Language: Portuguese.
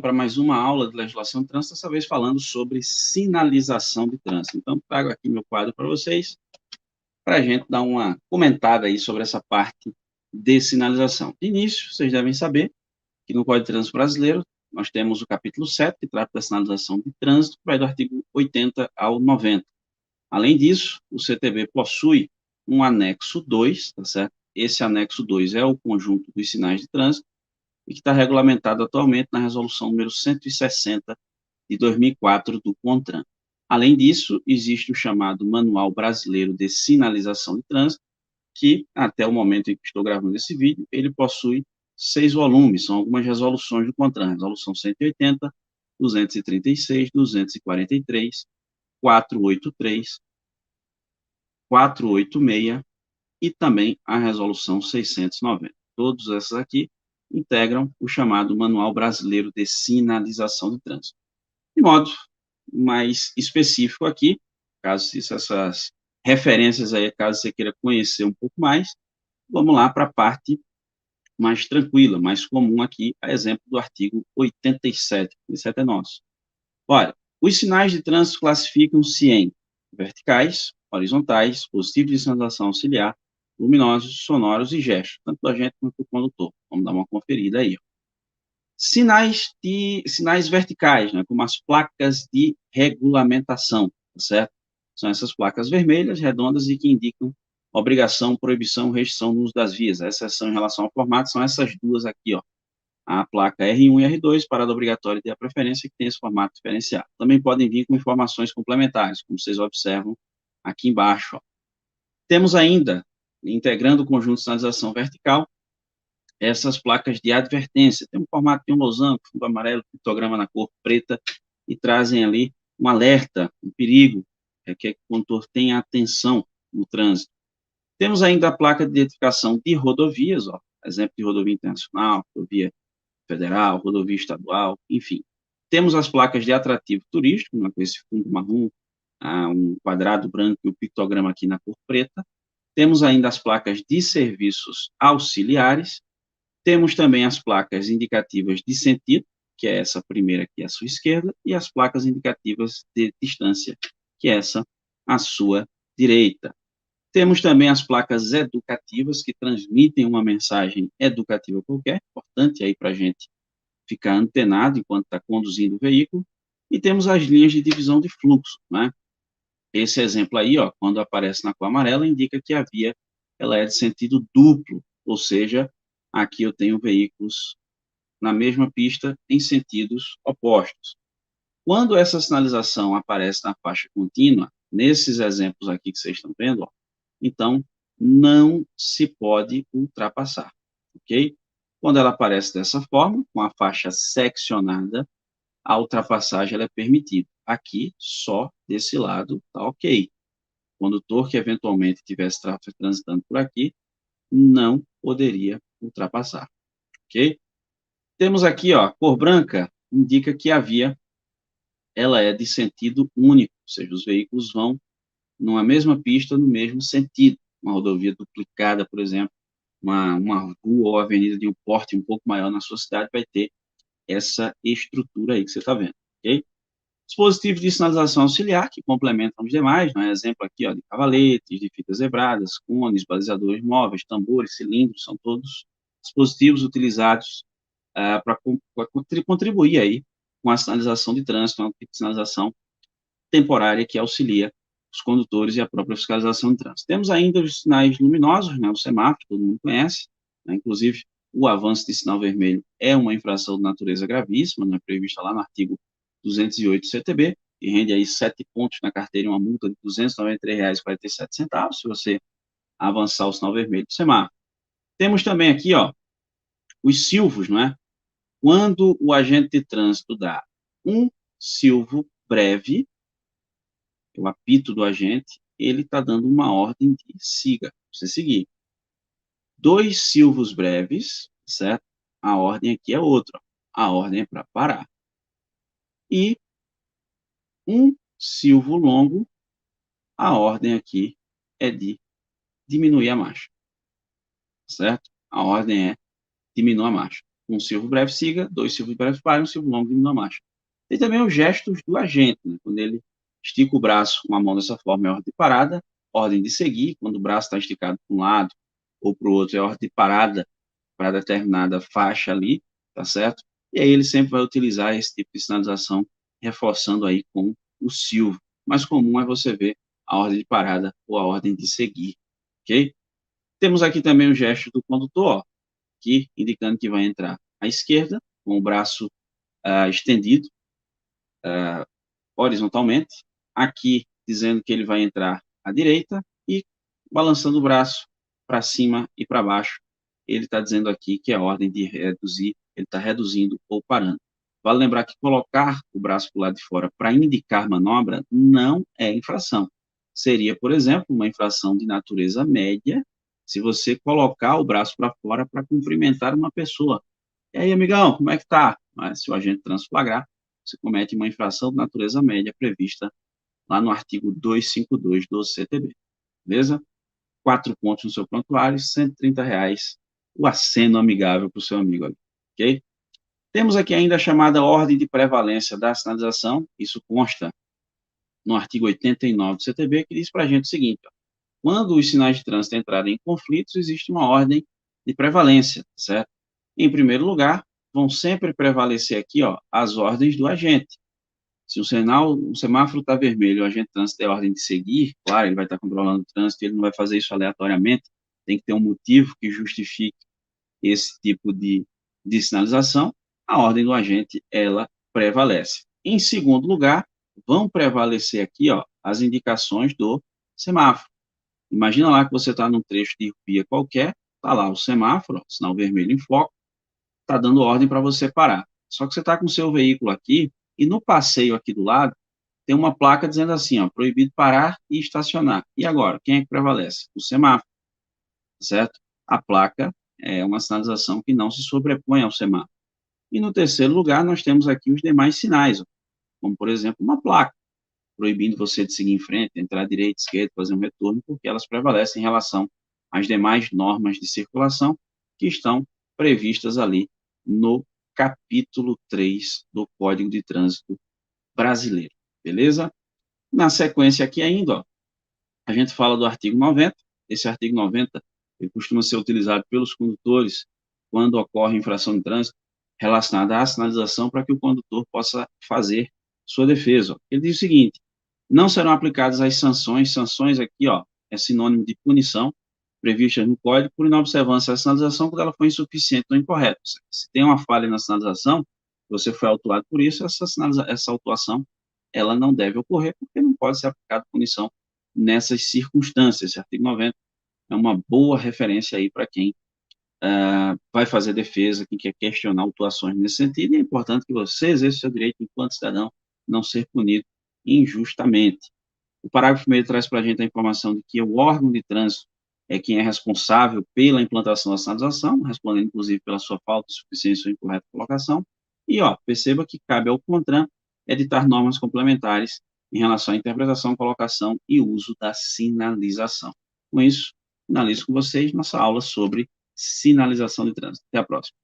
Para mais uma aula de legislação de trânsito, dessa vez falando sobre sinalização de trânsito. Então, trago aqui meu quadro para vocês, para a gente dar uma comentada aí sobre essa parte de sinalização. De início, vocês devem saber que no Código de Trânsito Brasileiro, nós temos o capítulo 7, que trata da sinalização de trânsito, que vai do artigo 80 ao 90. Além disso, o CTB possui um anexo 2, tá certo? Esse anexo 2 é o conjunto dos sinais de trânsito, e que está regulamentado atualmente na resolução número 160 de 2004 do CONTRAN. Além disso, existe o chamado Manual Brasileiro de Sinalização de Trânsito, que, até o momento em que estou gravando esse vídeo, ele possui 6 volumes, são algumas resoluções do CONTRAN, resolução 180, 236, 243, 483, 486 e também a resolução 690. Todos essas aqui integram o chamado Manual Brasileiro de Sinalização de Trânsito. De modo mais específico aqui, caso essas referências aí, caso você queira conhecer um pouco mais, vamos lá para a parte mais tranquila, mais comum aqui, a exemplo do artigo 87, 87 é nosso. Olha, os sinais de trânsito classificam-se em verticais, horizontais, positivos de sinalização auxiliar, luminosos, sonoros e gestos, tanto do agente quanto do condutor. Vamos dar uma conferida aí. Sinais verticais, né, como as placas de regulamentação, tá certo? São essas placas vermelhas, redondas e que indicam obrigação, proibição, restrição no uso das vias. A exceção em relação ao formato são essas duas aqui, ó. A placa R1 e R2, parada obrigatória e a preferência, que tem esse formato diferenciado. Também podem vir com informações complementares, como vocês observam aqui embaixo, ó. Temos ainda, integrando o conjunto de sinalização vertical, essas placas de advertência. Tem um formato de um losango, fundo amarelo, pictograma na cor preta, e trazem ali um alerta, um perigo, que o condutor tenha atenção no trânsito. Temos ainda a placa de identificação de rodovias, ó, exemplo de rodovia internacional, rodovia federal, rodovia estadual, enfim. Temos as placas de atrativo turístico, né, com esse fundo marrom, um quadrado branco e o pictograma aqui na cor preta. Temos ainda as placas de serviços auxiliares. Temos também as placas indicativas de sentido, que é essa primeira aqui à sua esquerda, e as placas indicativas de distância, que é essa à sua direita. Temos também as placas educativas, que transmitem uma mensagem educativa qualquer, importante aí para a gente ficar antenado enquanto está conduzindo o veículo. E temos as linhas de divisão de fluxo, né? Esse exemplo aí, ó, quando aparece na cor amarela, indica que a via ela é de sentido duplo, ou seja, aqui eu tenho veículos na mesma pista em sentidos opostos. Quando essa sinalização aparece na faixa contínua, nesses exemplos aqui que vocês estão vendo, ó, então não se pode ultrapassar, ok? Quando ela aparece dessa forma, com a faixa seccionada, a ultrapassagem ela é permitida. Aqui, só desse lado, tá ok. O condutor que eventualmente estivesse transitando por aqui, não poderia ultrapassar, ok? Temos aqui, ó, cor branca, indica que a via ela é de sentido único, ou seja, os veículos vão numa mesma pista, no mesmo sentido. Uma rodovia duplicada, por exemplo, uma rua ou avenida de um porte um pouco maior na sua cidade vai ter essa estrutura aí que você está vendo, ok? Dispositivos de sinalização auxiliar, que complementam os demais, né? Exemplo aqui, ó, de cavaletes, de fitas zebradas, cones, balizadores móveis, tambores, cilindros, são todos dispositivos utilizados para contribuir aí com a sinalização de trânsito, uma tipo de sinalização temporária que auxilia os condutores e a própria fiscalização de trânsito. Temos ainda os sinais luminosos, né, o semáforo, todo mundo conhece, né, inclusive o avanço de sinal vermelho é uma infração de natureza gravíssima, né, prevista lá no artigo 208 CTB, que rende aí 7 pontos na carteira e uma multa de R$ 293,47 se você avançar o sinal vermelho do semáforo. Temos também aqui, ó, os silvos, não é? Quando o agente de trânsito dá um silvo breve, o apito do agente, ele está dando uma ordem de siga, você seguir. 2 silvos breves, certo? A ordem aqui é outra, a ordem é para parar. E um silvo longo, a ordem aqui é de diminuir a marcha, certo? A ordem é diminuir a marcha. Um silvo breve siga, 2 silvos breves parem, um silvo longo diminua a marcha. Tem também os gestos do agente, né? Quando ele estica o braço com a mão dessa forma, é ordem de parada, ordem de seguir, quando o braço está esticado para um lado ou para o outro, é ordem de parada para determinada faixa ali, tá certo? E aí ele sempre vai utilizar esse tipo de sinalização, reforçando aí com o silvo. Mais comum é você ver a ordem de parada ou a ordem de seguir, ok? Temos aqui também o gesto do condutor, ó, aqui indicando que vai entrar à esquerda, com o braço estendido horizontalmente, aqui dizendo que ele vai entrar à direita e balançando o braço para cima e para baixo. Ele está dizendo aqui que é a ordem de reduzir, ele está reduzindo ou parando. Vale lembrar que colocar o braço para o lado de fora para indicar manobra não é infração. Seria, por exemplo, uma infração de natureza média se você colocar o braço para fora para cumprimentar uma pessoa. E aí, amigão, como é que tá? Mas, se o agente transflagrar, você comete uma infração de natureza média prevista lá no artigo 252 do CTB. Beleza? 4 pontos no seu prontuário, R$ 130, o aceno amigável para o seu amigo ali, ok? Temos aqui ainda a chamada ordem de prevalência da sinalização, isso consta no artigo 89 do CTB, que diz para a gente o seguinte, ó, quando os sinais de trânsito entrarem em conflitos, existe uma ordem de prevalência, certo? Em primeiro lugar, vão sempre prevalecer aqui, ó, as ordens do agente. Se o semáforo está vermelho, o agente de trânsito tem a ordem de seguir, claro, ele vai estar controlando o trânsito, ele não vai fazer isso aleatoriamente, tem que ter um motivo que justifique esse tipo de sinalização, a ordem do agente, ela prevalece. Em segundo lugar, vão prevalecer aqui, ó, as indicações do semáforo. Imagina lá que você está num trecho de via qualquer, está lá o semáforo, ó, sinal vermelho em foco, está dando ordem para você parar. Só que você está com o seu veículo aqui, e no passeio aqui do lado, tem uma placa dizendo assim, ó, proibido parar e estacionar. E agora, quem é que prevalece? O semáforo, certo? A placa é uma sinalização que não se sobrepõe ao semáforo. E no terceiro lugar, nós temos aqui os demais sinais, ó, como por exemplo, uma placa, proibindo você de seguir em frente, entrar à direita, esquerda, fazer um retorno, porque elas prevalecem em relação às demais normas de circulação que estão previstas ali no capítulo 3 do Código de Trânsito Brasileiro, beleza? Na sequência aqui ainda, ó, a gente fala do artigo 90, esse artigo 90 ele costuma ser utilizado pelos condutores quando ocorre infração de trânsito relacionada à sinalização para que o condutor possa fazer sua defesa. Ó. Ele diz o seguinte, não serão aplicadas as sanções aqui, ó, é sinônimo de punição, previstas no Código por inobservância da sinalização quando ela for insuficiente ou incorreta. Se tem uma falha na sinalização, você foi autuado por isso, essa autuação ela não deve ocorrer, porque não pode ser aplicada punição nessas circunstâncias. Esse artigo 90 é uma boa referência aí para quem vai fazer defesa, quem quer questionar autuações nesse sentido, e é importante que você exerça o seu direito enquanto cidadão, não ser punido injustamente. O parágrafo 1º traz para a gente a informação de que o órgão de trânsito é quem é responsável pela implantação da sinalização, respondendo inclusive pela sua falta de suficiência ou incorreta colocação, e ó, perceba que cabe ao CONTRAN editar normas complementares em relação à interpretação, colocação e uso da sinalização. Com isso, finalizo com vocês nossa aula sobre sinalização de trânsito. Até a próxima.